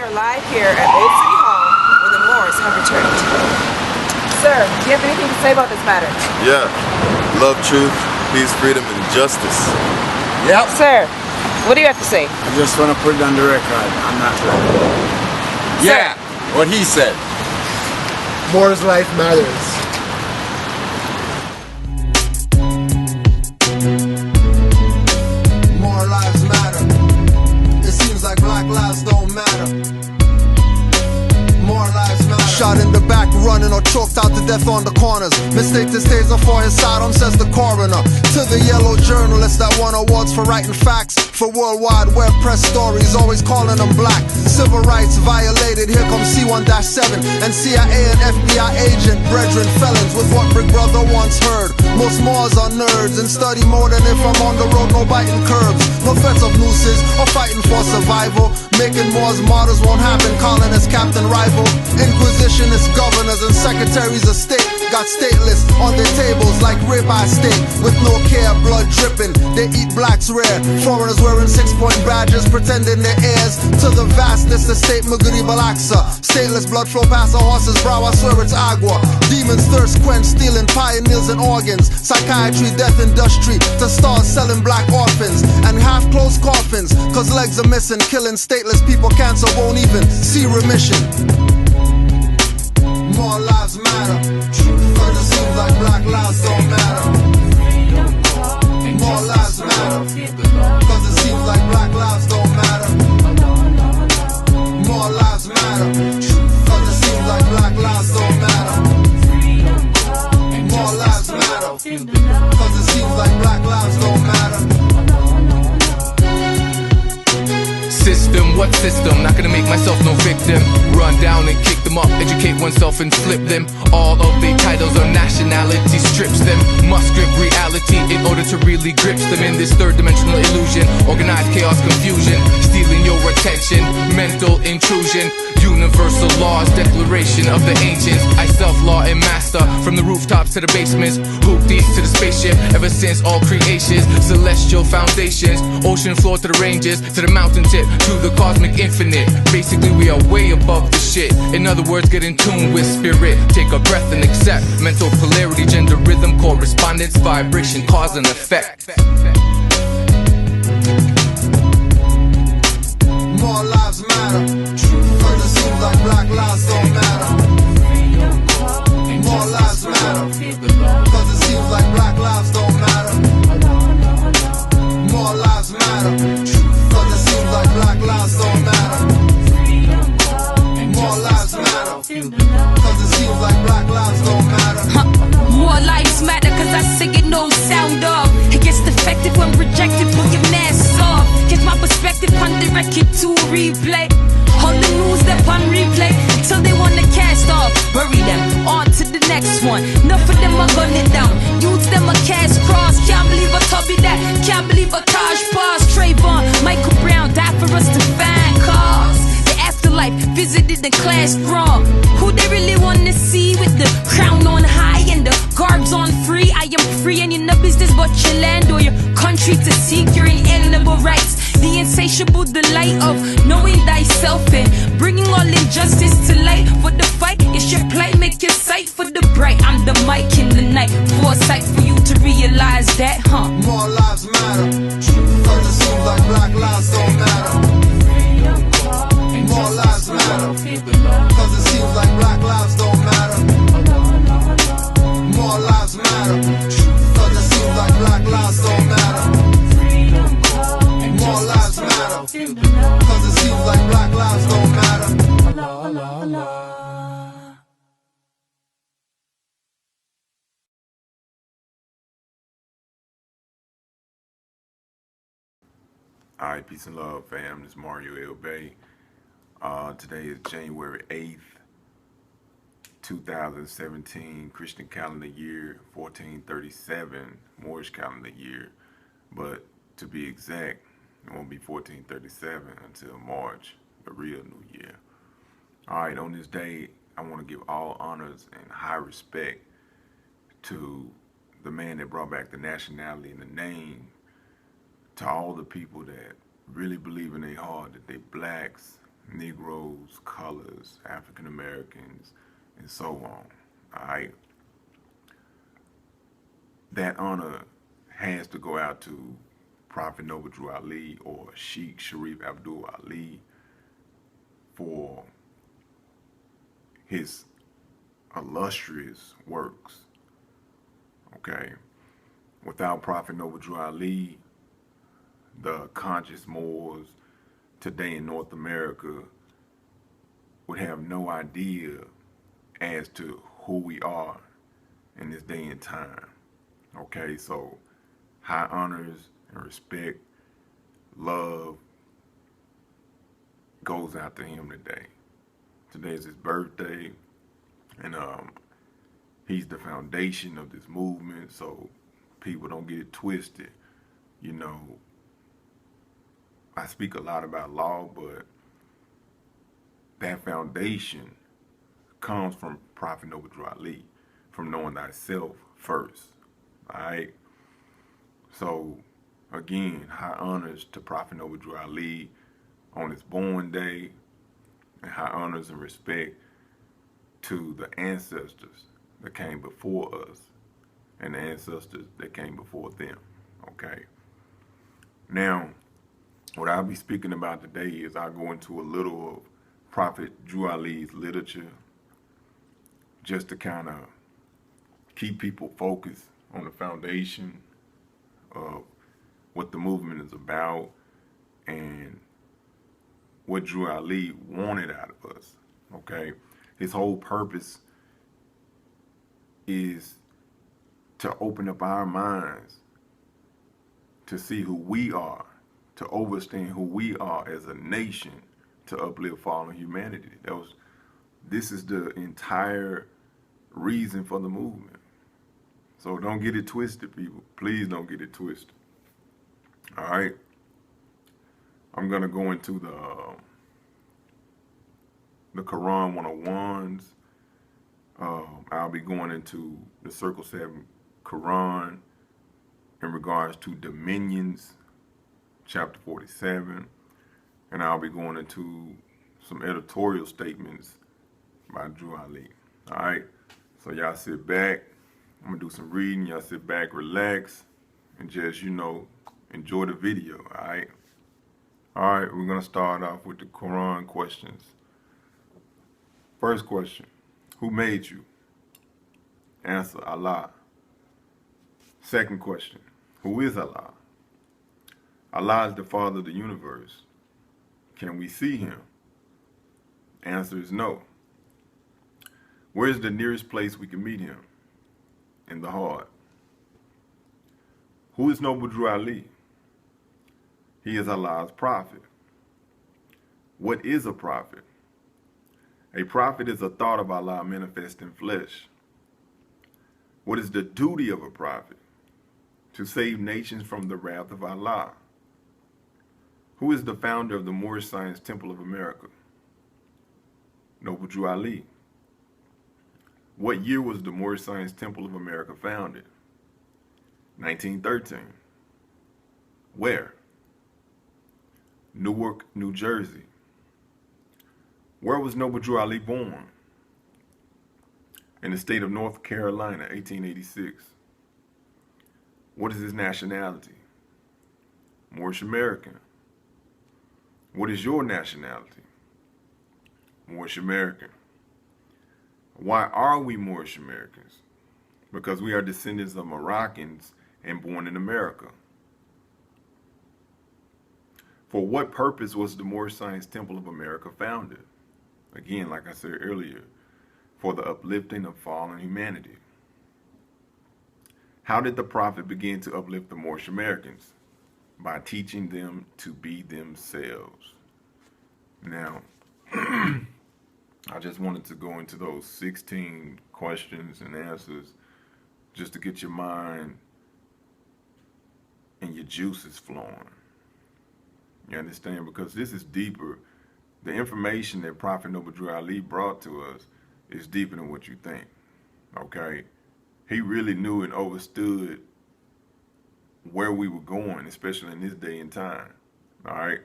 are live here at Old City Hall where the Moors have returned. Sir, do you have anything to say about this matter? Yeah. Love, truth, peace, freedom, and justice. Yep. Sir, what do you have to say? I just want to put it on the record. I'm not right. Yeah, what he said. Moor's life matters. More lives matter. It seems like black lives don't matter. More lives matter. Shot in the back, running or choked out to death on the corners. Mistake this taser for his sidearm, says the coroner. To the yellow journalist that won awards for writing facts, for worldwide web press stories, always calling them black. Civil rights violated, here comes C1-7 and CIA and FBI agent, brethren felons with what Big Brother once heard. Most Moors are nerds and study more than if I'm on the road, no biting curbs, no threats of nooses or fighting for survival. Making Moors martyrs won't happen, calling us captain rival. Inquisitionists, governors and secretaries of state got stateless on their tables like ribeye steak with no care, blood dripping. They eat blacks rare, foreigners wearing 6-point badges, pretending they're heirs to the vastness of state Muguri Balaksa. Stateless blood flow past a horse's brow, I swear it's agua. Demons thirst quench, stealing pioneers and organs. Psychiatry, death industry, to stars selling black orphans and half-closed coffins, cause legs are missing, killing stateless people, cancer won't even see remission. More lives matter, but it seems like black lives don't matter. More lives matter, cause it seems like black lives don't matter. More lives matter, cause it seems like black lives don't matter. More lives matter, cause it seems like black lives don't matter. System, what system? Not gonna make myself no victim. Run down and kick them up, educate oneself and flip them. All of the titles or nationality strips them. Must grip reality in order to really grip them in this third dimensional illusion. Organized chaos, confusion, stealing your attention, mental intrusion. Universal laws, declaration of the ancients. I self-law and master, from the rooftops to the basements, hoop deep to the spaceship. Ever since all creations, celestial foundations, ocean floor to the ranges, to the mountain tip, to the cosmic infinite. Basically we are way above the shit. In other words, get in tune with spirit. Take a breath and accept mental polarity, gender rhythm, correspondence, vibration, cause and effect. More lives matter, but it seems like black lives don't matter. More lives matter, cause it seems like black lives don't matter. More lives matter, cause it seems like black lives don't matter. More lives matter, cause it seems like black lives don't matter. More lives matter cause I sing it no sound off. It gets defective when rejected, put your mask off. Get my perspective on the record to replay. On the news that on replay till they wanna cast off. Bury them, on to the next one. Enough of them are gunning down. Use them a cast cross. Can't believe a Tubby that. Can't believe a Taj Pass. Trayvon, Michael Brown died for us to find cause. The afterlife visited and clashed wrong. Who they really wanna see with the crown on high and the garbs on free? I am free and you're no business but your land or your country to seek your inalienable rights. The insatiable delight of knowing thyself and bringing all injustice to light. For the fight, it's your plight, make your sight for the bright. I'm the mic in the night, foresight for you to realize that, huh? More lives matter, cause it seems like black lives don't matter. More lives matter, cause it seems like black lives don't matter. More lives matter, cause it seems like black lives don't matter. More lives matter, cause it seems like black lives don't matter. Alright, peace and love, fam. This is Moreno Bey. Today is January 8th, 2017, Christian calendar year 1437, Moorish calendar year. But to be exact, it won't be 1437 until March, the real new year. Alright, on this day, I want to give all honors and high respect to the man that brought back the nationality and the name, to all the people that really believe in their heart that they blacks, Negroes, colors, African Americans, and so on. All right. That honor has to go out to Prophet Noble Drew Ali or Sheikh Sharif Abdul Ali for his illustrious works. Okay. Without Prophet Noble Drew Ali, the conscious Moors today in North America would have no idea as to who we are in this day and time. Okay, so high honors and respect, love goes out to him today. Today is his birthday, and he's the foundation of this movement, so people don't get it twisted. You know, I speak a lot about law, but that foundation comes from Prophet Noble Drew Ali, from knowing thyself first. All right. So again, high honors to Prophet Noble Drew Ali on his born day, and high honors and respect to the ancestors that came before us and the ancestors that came before them. Okay. Now, what I'll be speaking about today is I'll go into a little of Prophet Drew Ali's literature, just to kind of keep people focused on the foundation of what the movement is about and what Drew Ali wanted out of us. Okay, his whole purpose is to open up our minds to see who we are, to understand who we are as a nation, to uplift fallen humanity. This is the entire reason for the movement. So don't get it twisted, people. Please don't get it twisted. All right. I'm gonna go into the Quran 101s. I'll be going into the Circle 7 Quran in regards to dominions, chapter 47, and I'll be going into some editorial statements by Drew Ali. All right, so y'all sit back. I'm gonna do some reading. Y'all sit back, relax, and just, enjoy the video. All right. All right, we're gonna start off with the Quran questions. First question: who made you? Answer: Allah. Second question: who is Allah? Allah is the Father of the universe. Can we see him? Answer is no. Where is the nearest place we can meet him? In the heart. Who is Noble Drew Ali? He is Allah's prophet. What is a prophet? A prophet is a thought of Allah manifest in flesh. What is the duty of a prophet? To save nations from the wrath of Allah. Who is the founder of the Moorish Science Temple of America? Noble Drew Ali. What year was the Moorish Science Temple of America founded? 1913. Where? Newark, New Jersey. Where was Noble Drew Ali born? In the state of North Carolina, 1886. What is his nationality? Moorish American. What is your nationality? Moorish American. Why are we Moorish Americans? Because we are descendants of Moroccans and born in America. For what purpose was the Moorish Science Temple of America founded? Again, like I said earlier, for the uplifting of fallen humanity. How did the prophet begin to uplift the Moorish Americans? By teaching them to be themselves. Now, I just wanted to go into those 16 questions and answers just to get your mind and your juices flowing. You understand? Because this is deeper. The information that Prophet Noble Drew Ali brought to us is deeper than what you think. Okay? He really knew and understood where we were going, especially in this day and time. All right?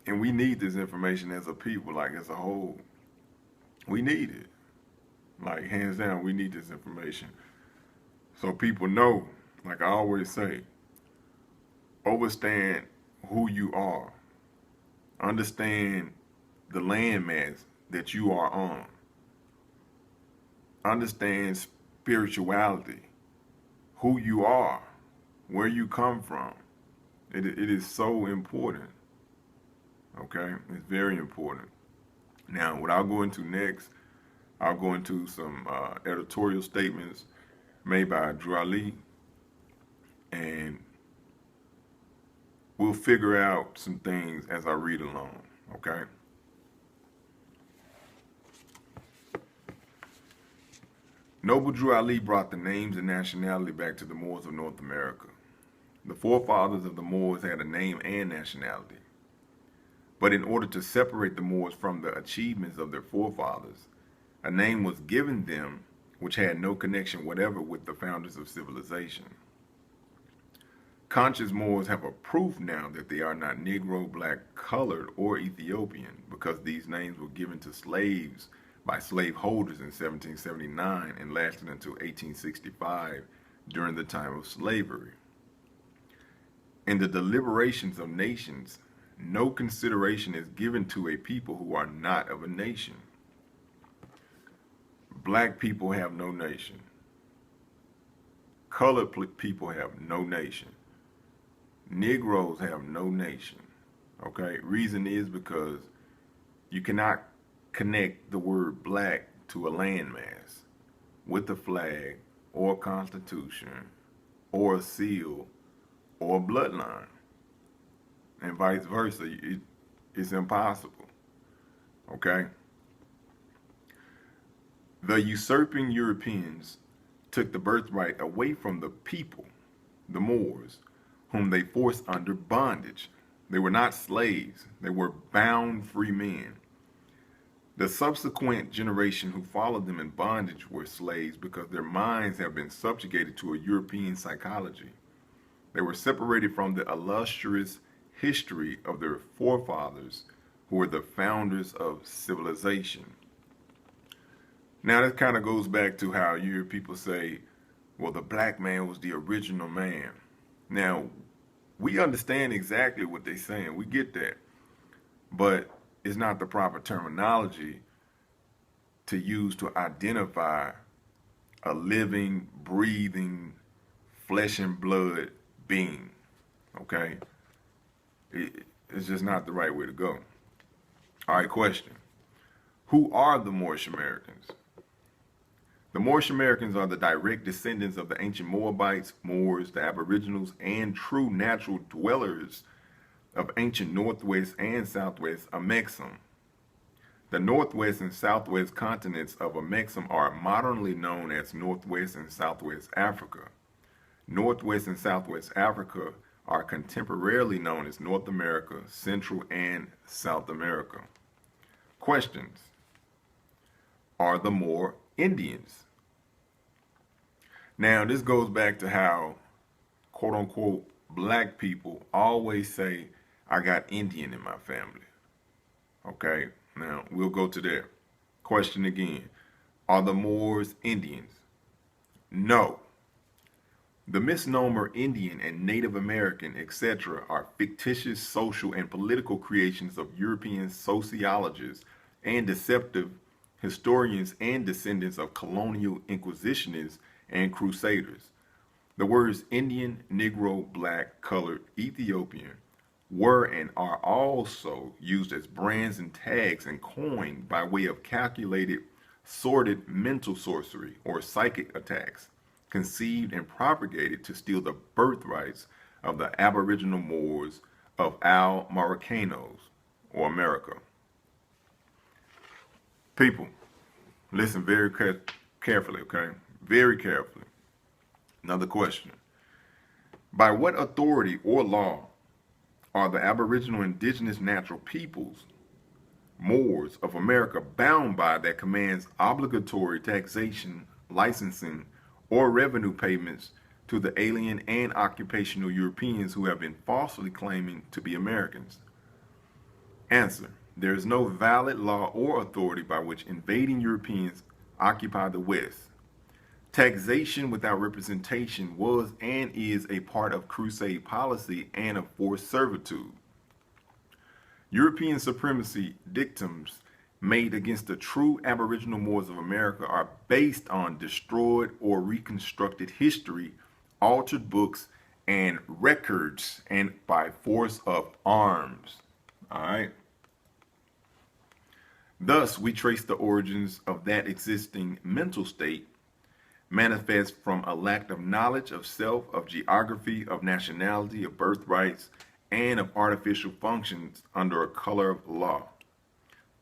And we need this information as a people, like as a whole. We need it. Like, hands down, we need this information. So people know, like I always say, understand who you are. Understand the landmass that you are on. Understand spirituality, who you are, where you come from. It is so important. Okay? It's very important. Now, what I'll go into next, I'll go into some editorial statements made by Drew Ali, and we'll figure out some things as I read along, okay? Noble Drew Ali brought the names and nationality back to the Moors of North America. The forefathers of the Moors had a name and nationality. But in order to separate the Moors from the achievements of their forefathers, a name was given them which had no connection whatever with the founders of civilization. Conscious Moors have a proof now that they are not Negro, Black, Colored, or Ethiopian, because these names were given to slaves by slaveholders in 1779 and lasted until 1865 during the time of slavery. In the deliberations of nations, no consideration is given to a people who are not of a nation. Black people have no nation. Colored people have no nation. Negroes have no nation. Okay? Reason is because you cannot connect the word black to a landmass with a flag or a constitution or a seal or a bloodline. And vice versa. It's impossible. Okay? The usurping Europeans took the birthright away from the people, the Moors, whom they forced under bondage. They were not slaves. They were bound free men. The subsequent generation who followed them in bondage were slaves because their minds have been subjugated to a European psychology. They were separated from the illustrious history of their forefathers who were the founders of civilization. Now that kind of goes back to how you hear people say, well, the black man was the original man. Now, we understand exactly what they're saying. We get that. But it's not the proper terminology to use to identify a living, breathing, flesh and blood being. Okay? It's just not the right way to go. All right, question. Who are the Moorish Americans? The Moorish Americans are the direct descendants of the ancient Moabites, Moors, the Aboriginals, and true natural dwellers of ancient Northwest and Southwest Amexem. The Northwest and Southwest continents of Amexem are modernly known as Northwest and Southwest Africa. Northwest and Southwest Africa are contemporarily known as North America, Central, and South America. Questions. Are the Moor Indians? Now, this goes back to how, quote unquote, black people always say, I got Indian in my family. Okay, now we'll go to there. Question again. Are the Moors Indians? No. The misnomer Indian and Native American, etc., are fictitious social and political creations of European sociologists and deceptive historians and descendants of colonial inquisitionists and crusaders. The words Indian, Negro, Black, Colored, Ethiopian were and are also used as brands and tags and coined by way of calculated, sordid mental sorcery or psychic attacks, conceived and propagated to steal the birthrights of the aboriginal Moors of Al-Marrocanos, or America. People, listen very carefully, okay? Very carefully. Another question. By what authority or law are the aboriginal indigenous natural peoples, Moors of America, bound by that commands obligatory taxation, licensing, or revenue payments to the alien and occupational Europeans who have been falsely claiming to be Americans? Answer. There is no valid law or authority by which invading Europeans occupy the West. Taxation without representation was and is a part of crusade policy and of forced servitude. European supremacy dictums made against the true Aboriginal Moors of America are based on destroyed or reconstructed history, altered books, and records, and by force of arms. All right. Thus, we trace the origins of that existing mental state manifest from a lack of knowledge of self, of geography, of nationality, of birthrights, and of artificial functions under a color of law.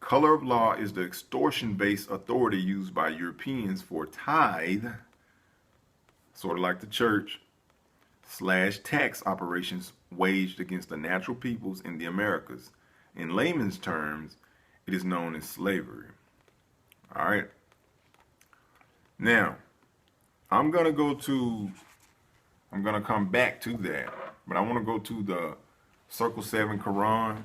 Color of law is the extortion-based authority used by Europeans for tithe, sort of like the church, / tax operations waged against the natural peoples in the Americas. In layman's terms, it is known as slavery. All right. Now, I'm going to come back to that, but I want to go to the Circle 7 Quran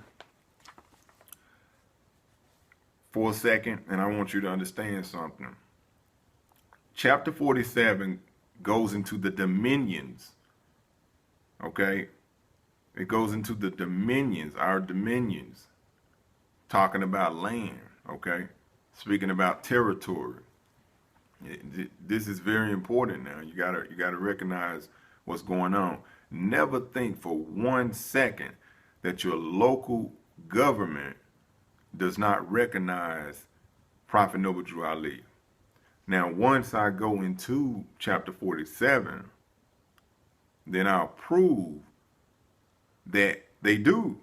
for a second, and I want you to understand something. Chapter 47 goes into the dominions, okay? It goes into the dominions, our dominions, talking about land, okay? Speaking about territory. This is very important now. You gotta recognize what's going on. Never think for 1 second that your local government does not recognize Prophet Noble Drew Ali. Now, once I go into chapter 47, then I'll prove that they do.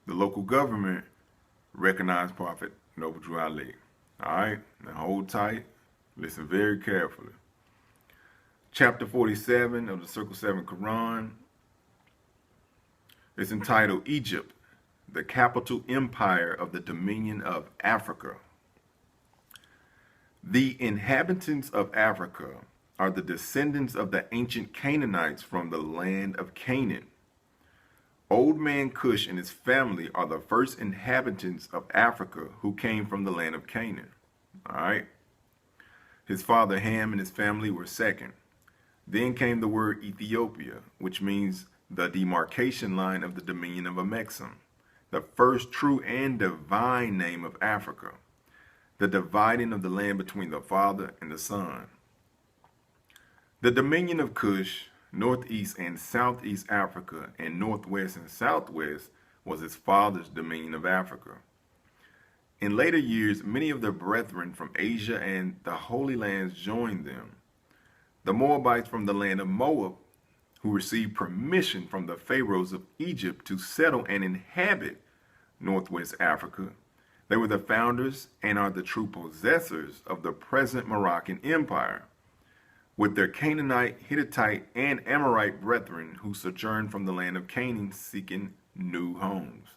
The local government recognize Prophet Noble Drew Ali. All right, now hold tight. Listen very carefully. Chapter 47 of the Circle 7 Quran is entitled Egypt, the capital empire of the Dominion of Africa. The inhabitants of Africa are the descendants of the ancient Canaanites from the land of Canaan. Old man Cush and his family are the first inhabitants of Africa who came from the land of Canaan. All right. His father Ham and his family were second. Then came the word Ethiopia, which means the demarcation line of the dominion of Amexem, the first true and divine name of Africa, the dividing of the land between the father and the son. The dominion of Cush, northeast and southeast Africa, and northwest and southwest was his father's dominion of Africa. In later years, many of their brethren from Asia and the Holy Lands joined them. The Moabites from the land of Moab, who received permission from the pharaohs of Egypt to settle and inhabit northwest Africa, they were the founders and are the true possessors of the present Moroccan Empire, with their Canaanite, Hittite, and Amorite brethren who sojourned from the land of Canaan seeking new homes.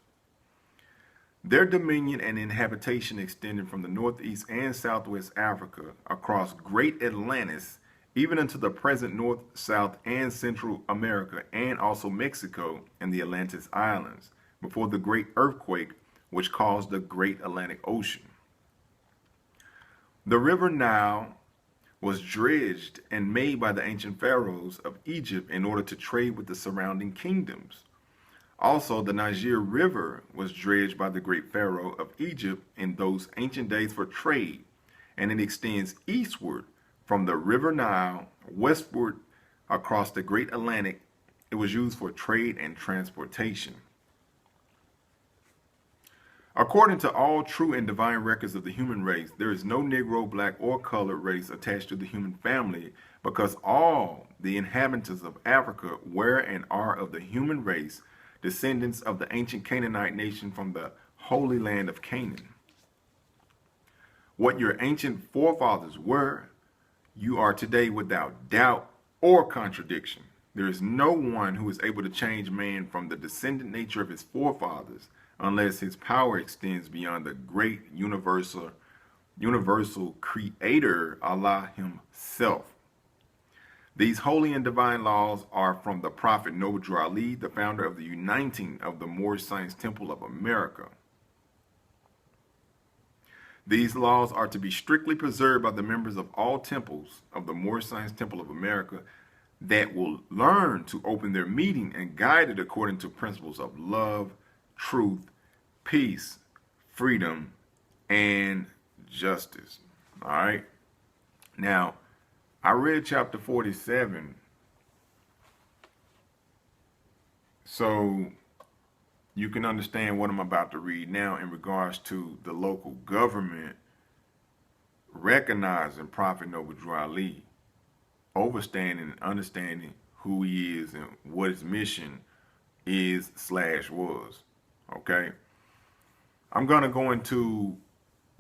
Their dominion and inhabitation extended from the northeast and southwest Africa across Great Atlantis, even into the present North, South, and Central America, and also Mexico and the Atlantis Islands, before the great earthquake which caused the Great Atlantic Ocean. The river Nile was dredged and made by the ancient pharaohs of Egypt in order to trade with the surrounding kingdoms. Also, the Niger River was dredged by the great pharaoh of Egypt in those ancient days for trade, and it extends eastward from the river Nile westward across the great Atlantic. It was used for trade and transportation. According to all true and divine records of the human race, there is no Negro, black, or colored race attached to the human family, because all the inhabitants of Africa were and are of the human race, descendants of the ancient Canaanite nation from the holy land of Canaan. What your ancient forefathers were, you are today without doubt or contradiction. There is no one who is able to change man from the descendant nature of his forefathers unless his power extends beyond the great universal creator, Allah himself. These holy and divine laws are from the Prophet Noble Drew Ali, the founder of the Uniting of the Moorish Science Temple of America. These laws are to be strictly preserved by the members of all temples of the Moorish Science Temple of America that will learn to open their meeting and guide it according to principles of love, truth, peace, freedom, and justice. All right. Now, I read chapter 47. So you can understand what I'm about to read now in regards to the local government recognizing Prophet Noble Drew Ali, overstanding and understanding who he is and what his mission is / was. Okay. I'm going to go into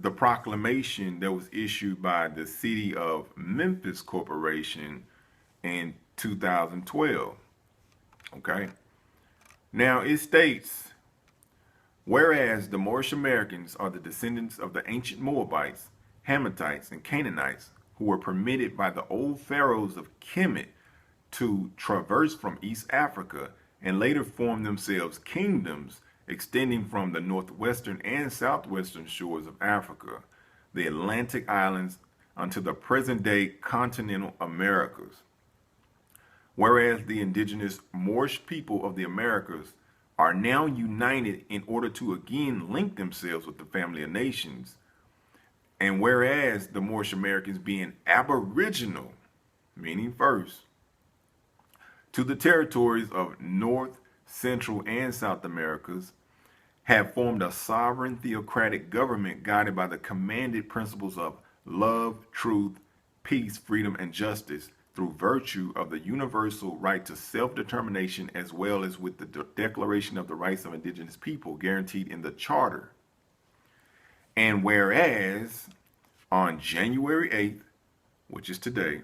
the proclamation that was issued by the City of Memphis Corporation in 2012. Okay. Now it states, whereas the Moorish Americans are the descendants of the ancient Moabites, Hammatites, and Canaanites who were permitted by the old pharaohs of Kemet to traverse from East Africa and later form themselves kingdoms extending from the northwestern and southwestern shores of Africa, the Atlantic islands, unto the present-day continental Americas. Whereas the indigenous Moorish people of the Americas are now united in order to again link themselves with the family of nations, and whereas the Moorish Americans being aboriginal, meaning first, to the territories of North, Central, and South Americas, have formed a sovereign theocratic government guided by the commanded principles of love, truth, peace, freedom, and justice through virtue of the universal right to self-determination, as well as with the Declaration of the Rights of Indigenous People guaranteed in the Charter. And whereas on January 8th, which is today,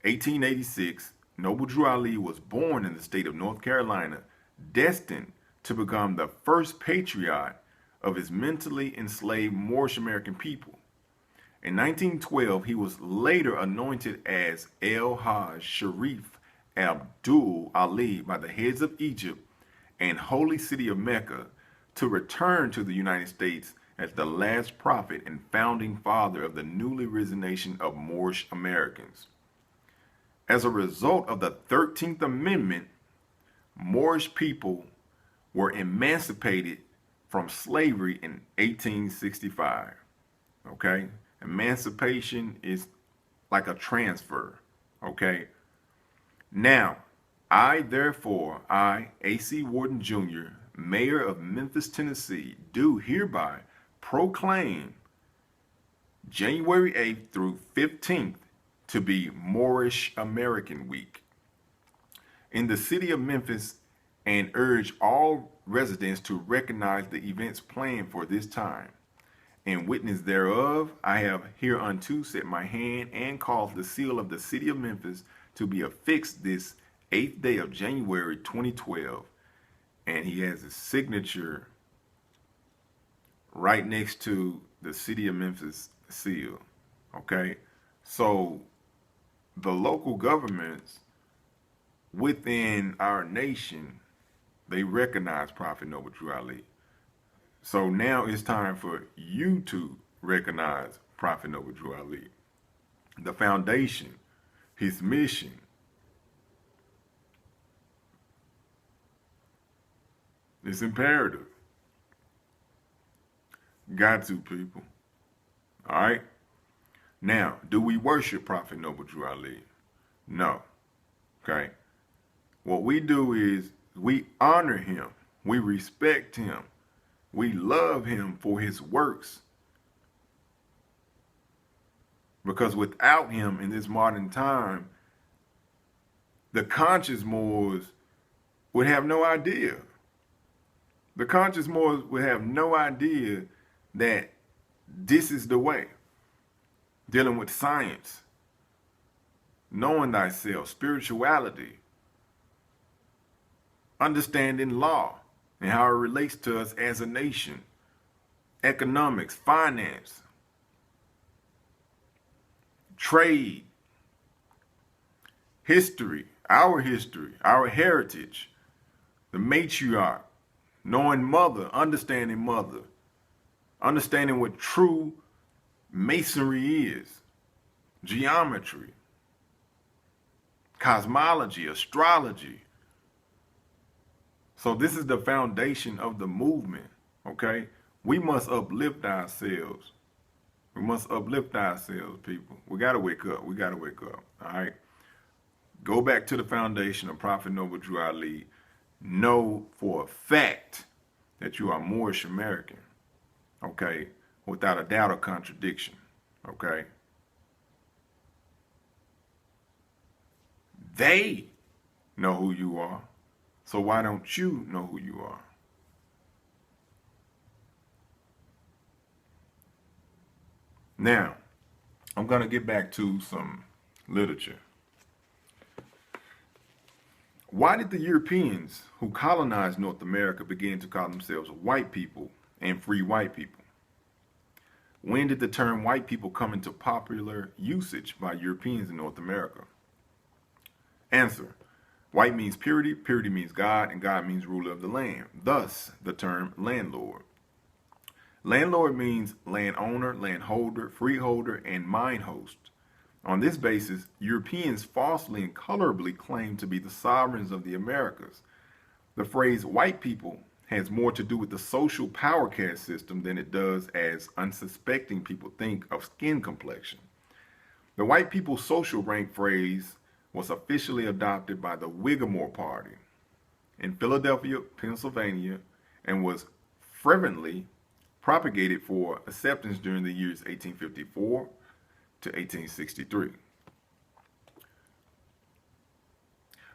1886, Noble Drew Ali was born in the state of North Carolina, destined to become the first patriarch of his mentally enslaved Moorish American people. In 1912, he was later anointed as El Hajj Sharif Abdul Ali by the heads of Egypt and Holy City of Mecca to return to the United States as the last prophet and founding father of the newly risen nation of Moorish Americans. As a result of the 13th Amendment, Moorish people were emancipated from slavery in 1865. Okay? Emancipation is like a transfer. Okay? Now, I, therefore, A.C. Wharton Jr., Mayor of Memphis, Tennessee, do hereby proclaim January 8th through 15th to be Moorish American Week in the city of Memphis, and urge all residents to recognize the events planned for this time. In witness thereof, I have hereunto set my hand and caused the seal of the city of Memphis to be affixed this 8th day of January 2012. And he has his signature right next to the city of Memphis seal. Okay, so the local governments within our nation, they recognize Prophet Noble Drew Ali. So now it's time for you to recognize Prophet Noble Drew Ali. The foundation, his mission, it's imperative. Got to, people. All right? Now, do we worship Prophet Noble Drew Ali? No. Okay? What we do is we honor him. We respect him. We love him for his works. Because without him in this modern time, the conscious Moors would have no idea. The conscious Moors would have no idea that this is the way. Dealing with science, knowing thyself, spirituality, understanding law and how it relates to us as a nation, economics, finance, trade, history, our heritage, the matriarch, knowing mother, understanding mother, understanding what true masonry is, geometry, cosmology, astrology. So this is the foundation of the movement, okay? We must uplift ourselves. We must uplift ourselves, people. We got to wake up. We got to wake up, all right? Go back to the foundation of Prophet Noble Drew Ali. Know for a fact that you are Moorish American, okay? Without a doubt or contradiction, okay? They know who you are, so why don't you know who you are? Now, I'm going to get back to some literature. Why did the Europeans who colonized North America begin to call themselves white people and free white people? When did the term white people come into popular usage by Europeans in North America? Answer: white means purity, purity means God, and God means ruler of the land. Thus, the term landlord. Landlord means landowner, landholder, freeholder, and mine host. On this basis, Europeans falsely and colorably claim to be the sovereigns of the Americas. The phrase white people has more to do with the social power caste system than it does as unsuspecting people think of skin complexion. The white people social rank phrase was officially adopted by the Whiggamore Party in Philadelphia, Pennsylvania, and was fervently propagated for acceptance during the years 1854 to 1863.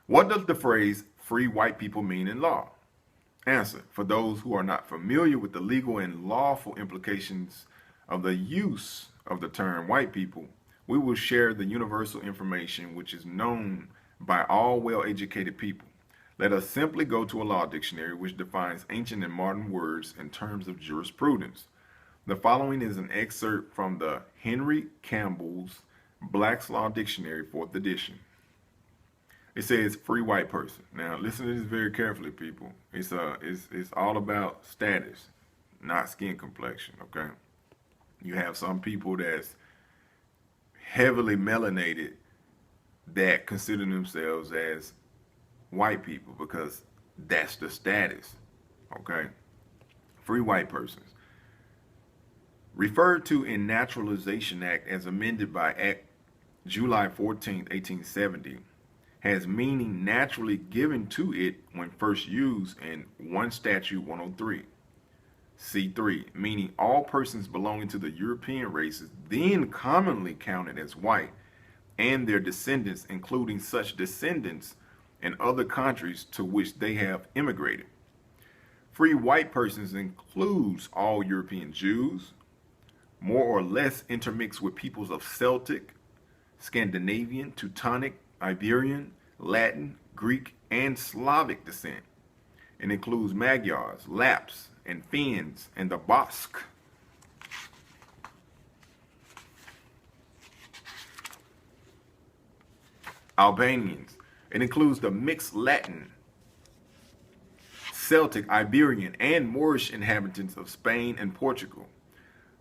What does the phrase free white people mean in law? Answer: for those who are not familiar with the legal and lawful implications of the use of the term white people, we will share the universal information which is known by all well-educated people. Let us simply go to a law dictionary which defines ancient and modern words in terms of jurisprudence. The following is an excerpt from the Henry Campbell's Black's Law Dictionary, 4th edition. It says free white person. Now listen to this very carefully, people. It's all about status, not skin complexion, okay? You have some people that's heavily melanated that consider themselves as white people because that's the status, okay? Free white persons. Referred to in Naturalization Act as amended by Act July 14, 1870, has meaning naturally given to it when first used in 1 Statute 103. C3, meaning all persons belonging to the European races then commonly counted as white, and their descendants, including such descendants in other countries to which they have immigrated. Free white persons includes all European Jews, more or less intermixed with peoples of Celtic, Scandinavian, Teutonic, Iberian, Latin, Greek, and Slavic descent. It includes Magyars, Lapps, and Finns, and the Basque. Albanians. It includes the mixed Latin, Celtic, Iberian, and Moorish inhabitants of Spain and Portugal,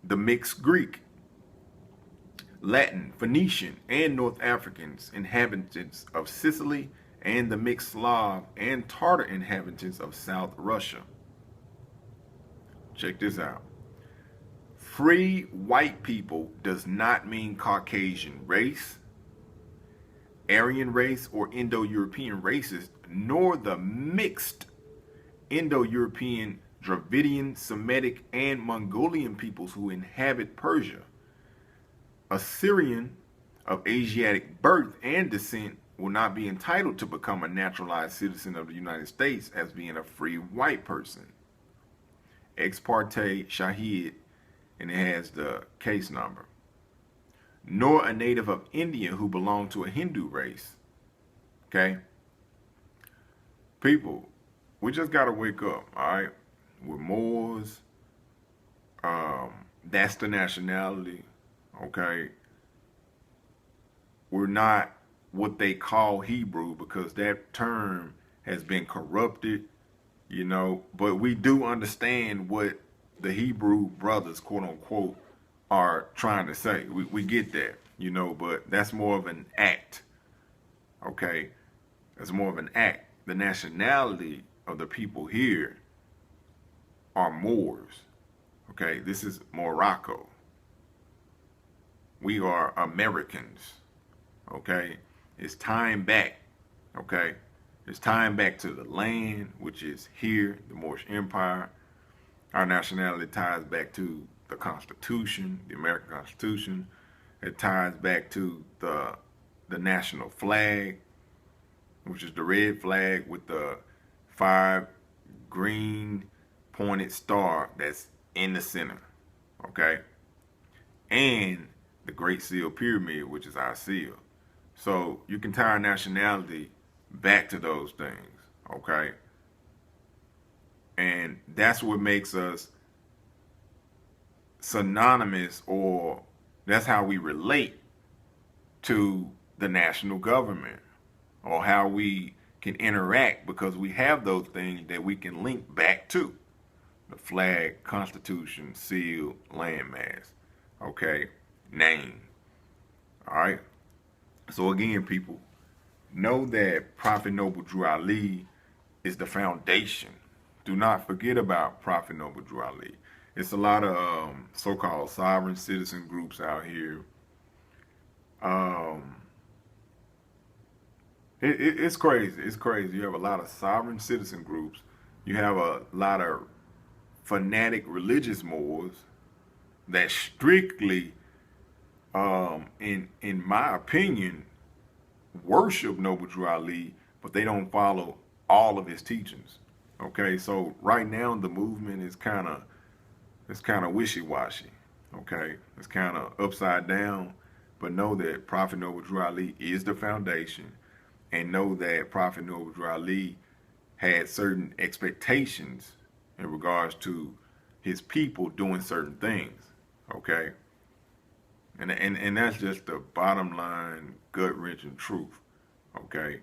the mixed Greek, Latin, Phoenician, and North Africans inhabitants of Sicily, and the mixed Slav and Tartar inhabitants of South Russia. Check this out. Free white people does not mean Caucasian race, Aryan race, or Indo-European races, nor the mixed Indo-European, Dravidian, Semitic, and Mongolian peoples who inhabit Persia. A Syrian of Asiatic birth and descent will not be entitled to become a naturalized citizen of the United States as being a free white person. Ex parte Shahid, and it has the case number. Nor a native of India who belong to a Hindu race. Okay? People, we just got to wake up, all right? We're Moors. That's the nationality, okay? We're not what they call Hebrew because that term has been corrupted, you know, but we do understand what the Hebrew brothers, quote unquote, are trying to say. We get that, you know, but that's more of an act, okay? That's more of an act. The nationality of the people here are Moors, okay? This is Morocco. We are Americans, okay? It's time back, okay? It's time back to the land, which is here, the Moorish Empire. Our nationality ties back to the Constitution, the American Constitution. It ties back to the national flag, which is the red flag with the 5 green pointed star that's in the center, okay? And the Great Seal Pyramid, which is our seal. So you can tie our nationality back to those things, okay? And that's what makes us synonymous, or that's how we relate to the national government, or how we can interact, because we have those things that we can link back to. The flag, Constitution, seal, landmass, okay, name. All right. So again, people, know that Prophet Noble Drew Ali is the foundation. Do not forget about Prophet Noble Drew Ali. It's a lot of so-called sovereign citizen groups out here. It's crazy. It's crazy. You have a lot of sovereign citizen groups. You have a lot of fanatic religious Moors that strictly, in my opinion, worship Noble Drew Ali, but they don't follow all of his teachings. Okay, so right now the movement is kind of wishy-washy. Okay, it's kind of upside down. But know that Prophet Noble Drew Ali is the foundation, and know that Prophet Noble Drew Ali had certain expectations in regards to his people doing certain things. Okay, and that's just the bottom line, gut-wrenching truth. Okay,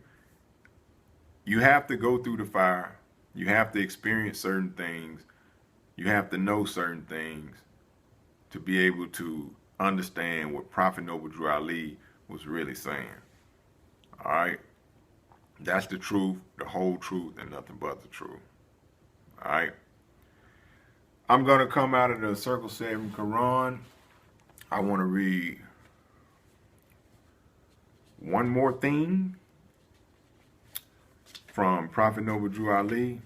you have to go through the fire. You have to experience certain things. You have to know certain things to be able to understand what Prophet Noble Drew Ali was really saying. All right? That's the truth, the whole truth, and nothing but the truth. All right? I'm going to come out of the Circle 7 Quran. I want to read one more thing from Prophet Noble Drew Ali.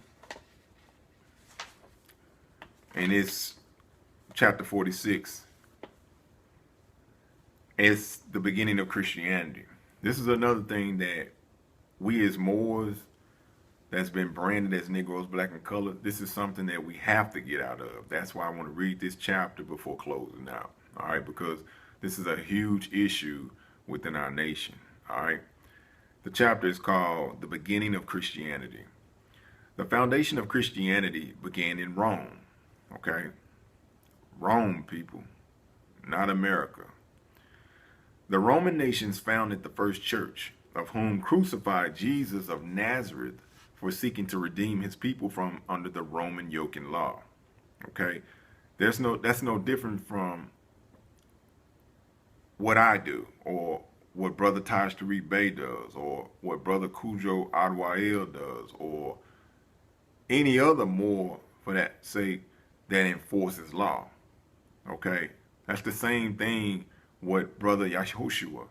And it's chapter 46. It's the beginning of Christianity. This is another thing that we as Moors, that's been branded as Negroes, black, and colored, this is something that we have to get out of. That's why I want to read this chapter before closing out. All right, because this is a huge issue within our nation. All right. The chapter is called The Beginning of Christianity. The foundation of Christianity began in Rome. Okay? Rome, people, not America. The Roman nations founded the first church, of whom crucified Jesus of Nazareth for seeking to redeem his people from under the Roman yoke and law. Okay? That's no different from what I do, or what Brother Taj Tariq Bey does, or what Brother Cujo Adwael does, or any other Moor, for that sake, that enforces law. Okay? That's the same thing what Brother Yahushua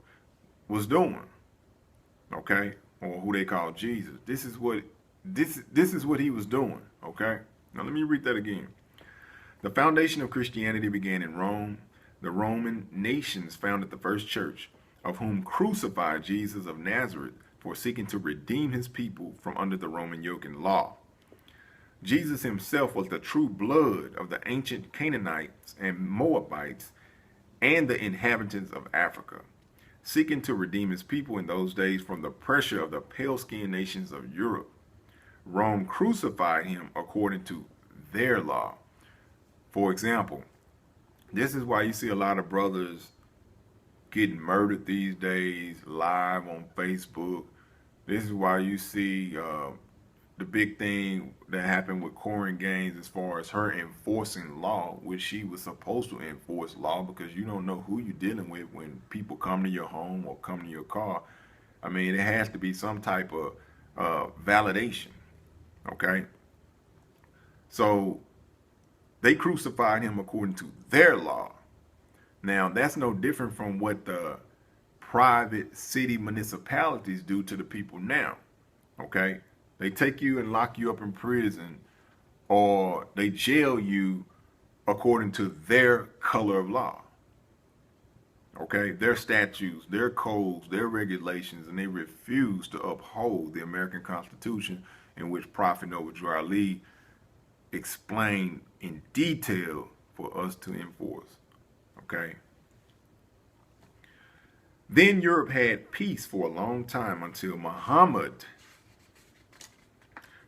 was doing. Okay? Or who they call Jesus. This is what he was doing. Okay? Now let me read that again. The foundation of Christianity began in Rome. The Roman nations founded the first church, of whom crucified Jesus of Nazareth for seeking to redeem his people from under the Roman yoke and law. Jesus himself was the true blood of the ancient Canaanites and Moabites and the inhabitants of Africa, seeking to redeem his people in those days from the pressure of the pale-skinned nations of Europe. Rome crucified him according to their law. For example, this is why you see a lot of brothers getting murdered these days live on Facebook. This is why you see the big thing that happened with Corin Gaines as far as her enforcing law, which she was supposed to enforce law, because you don't know who you're dealing with when people come to your home or come to your car. I mean, it has to be some type of validation, okay? So they crucified him according to their law. Now, that's no different from what the private city municipalities do to the people now, okay? They take you and lock you up in prison, or they jail you according to their color of law, okay? Their statutes, their codes, their regulations, and they refuse to uphold the American Constitution, in which Prophet Noble Ali explained in detail for us to enforce, okay? Then Europe had peace for a long time until Muhammad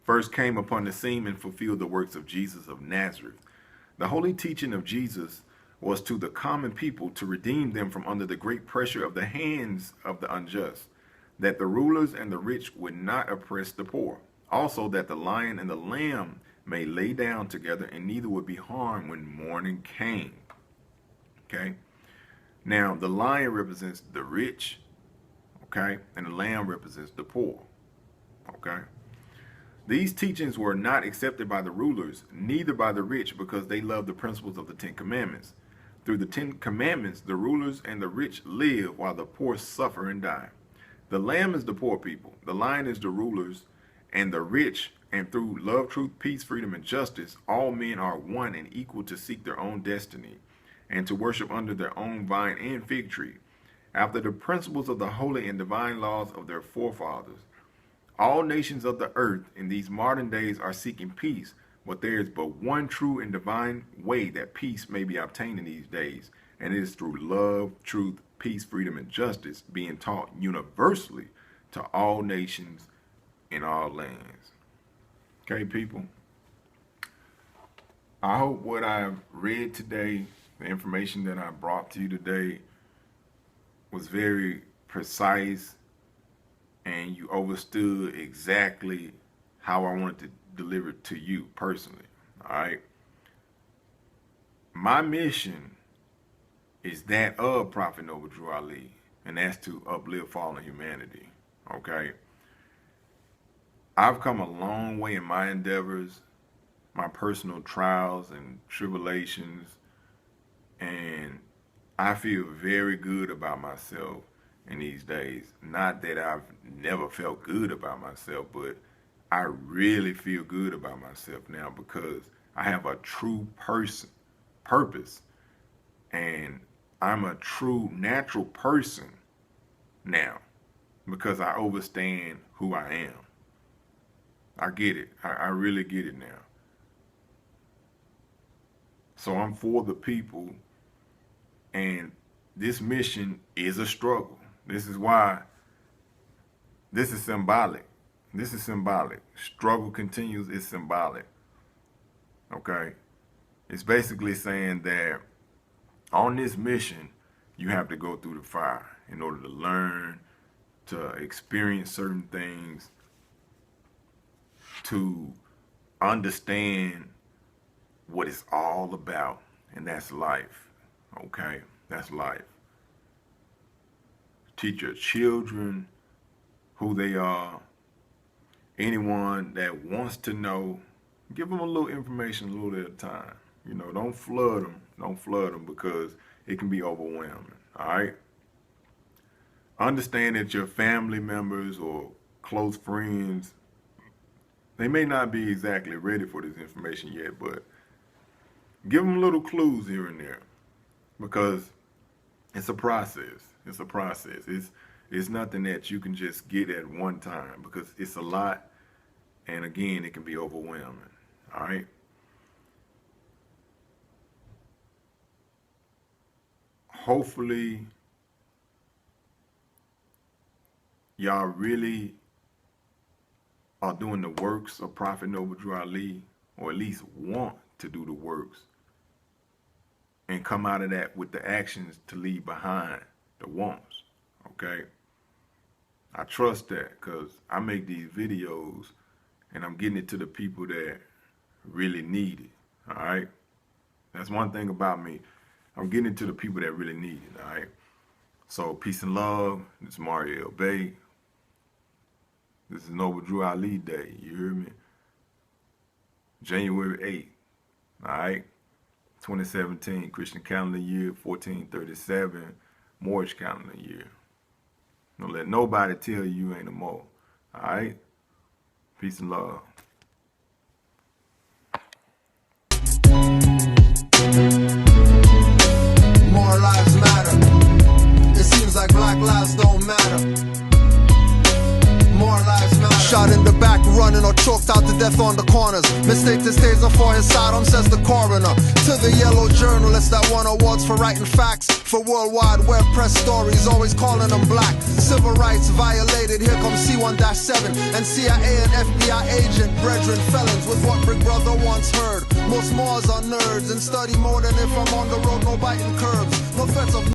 first came upon the scene and fulfilled the works of Jesus of Nazareth. The holy teaching of Jesus was to the common people to redeem them from under the great pressure of the hands of the unjust, that the rulers and the rich would not oppress the poor. Also that the lion and the lamb may lay down together, and neither would be harmed when morning came. Okay? Now, the lion represents the rich, okay? And the lamb represents the poor, okay? These teachings were not accepted by the rulers, neither by the rich, because they loved the principles of the Ten Commandments. Through the Ten Commandments, the rulers and the rich live, while the poor suffer and die. The lamb is the poor people, the lion is the rulers and the rich, and through love, truth, peace, freedom, and justice, all men are one and equal to seek their own destiny, and to worship under their own vine and fig tree, after the principles of the holy and divine laws of their forefathers. All nations of the earth in these modern days are seeking peace, but there is but one true and divine way that peace may be obtained in these days, and it is through love, truth, peace, freedom, and justice being taught universally to all nations in all lands. Okay, people? I hope what I've read today, the information that I brought to you today, was very precise, and you understood exactly how I wanted to deliver it to you personally, all right? My mission is that of Prophet Noble Drew Ali, and that's to uplift fallen humanity, okay? I've come a long way in my endeavors, my personal trials and tribulations, and I feel very good about myself in these days. Not that I've never felt good about myself, but I really feel good about myself now because I have a true purpose, and I'm a true natural person now because I understand who I am. I get it. I really get it now. So I'm for the people, and this mission is a struggle. This is why this is symbolic. This is symbolic. Struggle continues is symbolic. Okay? It's basically saying that on this mission, you have to go through the fire in order to learn, to experience certain things, to understand what it's all about, and that's life. Okay? That's life. Teach your children who they are. Anyone that wants to know, give them a little information a little at a time. You know, don't flood them. Don't flood them because it can be overwhelming. All right? Understand that your family members or close friends, they may not be exactly ready for this information yet, but give them little clues here and there because it's a process. It's a process. It's nothing that you can just get at one time because it's a lot, and again, it can be overwhelming. All right? Hopefully, y'all really are doing the works of Prophet Noble Drew Ali, or at least want to do the works, and come out of that with the actions to leave behind the wants, okay? I trust that because I make these videos and I'm getting it to the people that really need it, all right? That's one thing about me. I'm getting it to the people that really need it, all right? So peace and love. This is Moreno Bey. This is Noble Drew Ali Day, you hear me? January 8th, all right? 2017, Christian calendar year, 1437, Moorish calendar year. Don't let nobody tell you ain't a Moor, all right? Peace and love. More lives matter. It seems like black lives don't matter. More lives matter. Shot in the back, running or choked out to death on the corners. Mistake this taser for his sidearm, says the coroner. To the yellow journalist that won awards for writing facts, for worldwide web press stories, always calling them black. Civil rights violated, here comes C1-7 and CIA and FBI agent, brethren felons with what Big Brother once heard. Most Moors are nerds and study more than if I'm on the road, no biting curbs. No threats of